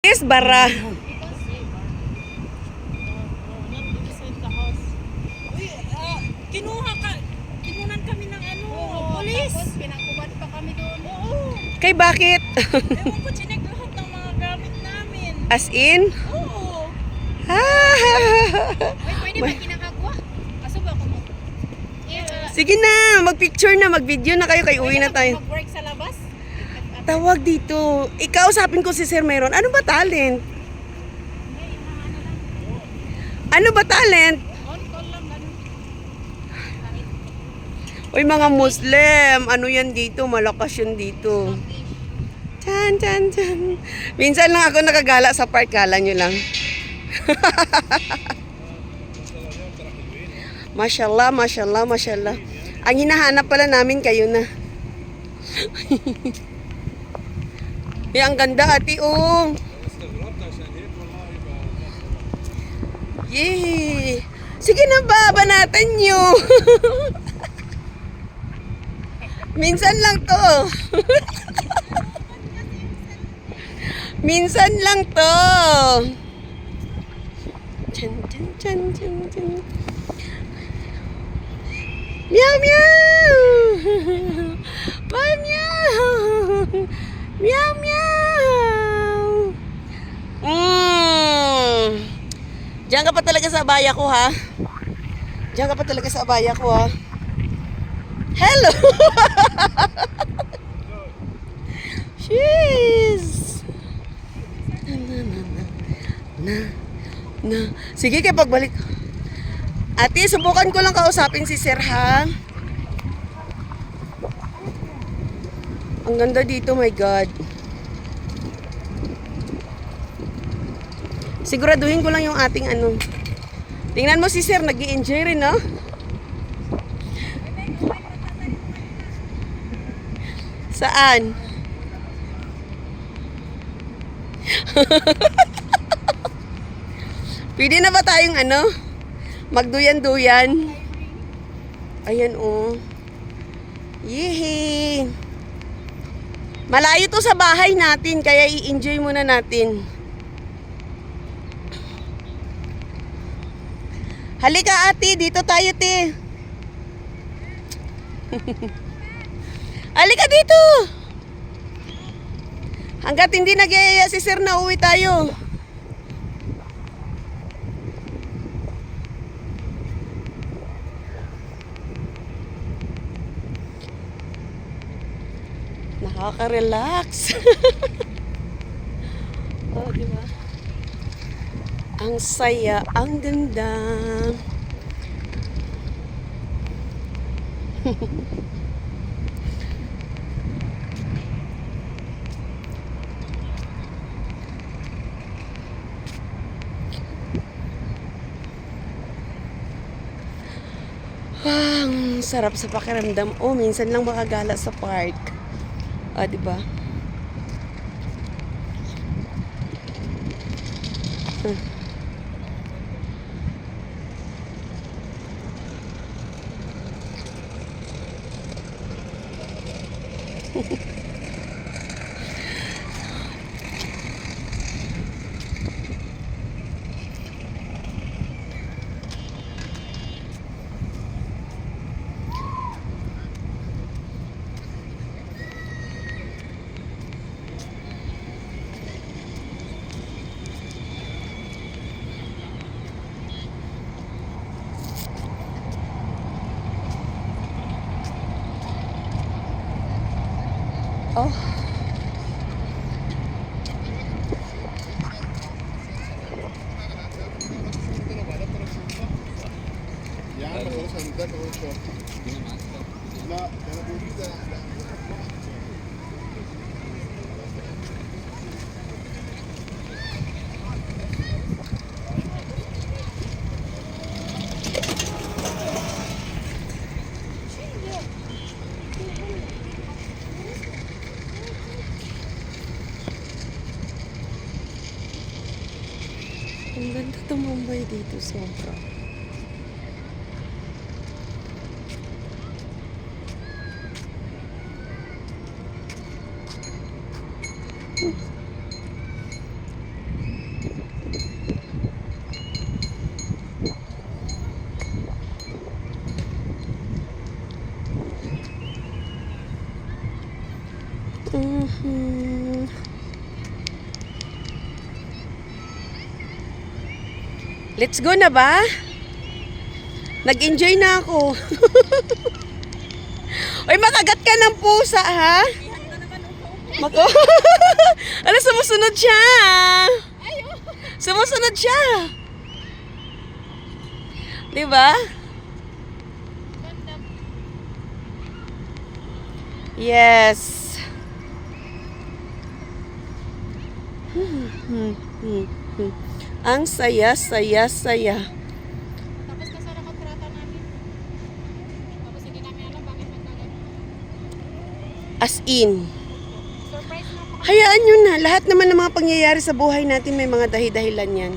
Yes, bara. Kinuha ka, kinunan kami ng ano, polis. Tapos pinakubad pa kami doon. Oo. Kay bakit? Ewan ko, chinek lahat ng mga gamit namin. As in? Oo. Uy, pwede ba kinakagwa? Kaso ba ako mo? Sige na, magpicture na, magvideo na kayo, kay uwi na tayo. Mag-work sa labas? Tawag dito. Ikausapin ko si Sir Meron. Ano ba talent? Ano ba talent? On-call lang, ganun. Uy, mga Muslim, ano yan dito? Malakas yan dito. Chan, chan, chan. Minsan lang ako nakagala sa park, kala nyo lang. Mashallah, mashallah, mashallah. Ang hinahanap pala namin kayo na. Ang ganda ate, oh. Yay! Sige na ba, banatan nyo. Minsan lang to. Minsan lang to. Chan, chan, chan, chan, chan. Meow, meow. Bye, meow. Meow, meow. Diyan ka pa talaga sa abaya ko, ha? Diyan ka pa talaga sa abaya ko, ha? Hello! Jeez! Na. Sige, kaya pagbalik. Ate, subukan ko lang kausapin si Sir, ha? Ang ganda dito, my God. Siguraduhin ko lang yung ating ano. Tingnan mo si Sir, nag-i-enjoy rin, no? Saan? Pwede na ba tayong ano? Magduyan-duyan? Ayan, oh. Yehey! Malayo to sa bahay natin, kaya i-enjoy muna natin. Halika ate, dito tayo te. Halika dito. Hanggat hindi nagyayaya si Sir na uwi tayo. Nakaka-relax. Oh, di ba? Ang saya, ang ganda. Ang sarap sa pakiramdam. Oh, minsan lang makagala sa park. Ah, di ba? Oh. Ang ganda tumambay dito, sobra. Let's go na ba? Nag-enjoy na ako. Uy, makagat ka ng pusa, ha? Mako. Ala, sumusunod siya. Sumusunod siya. Di ba? Ganda. Yes. Ang saya, saya, saya. Tapos na sana kontrata namin. Tapos hindi namin alam bakit magkaganon. As in. Surprise na ako. Hayaan nyo na. Lahat naman ng mga pangyayari sa buhay natin may mga dahi-dahilan yan.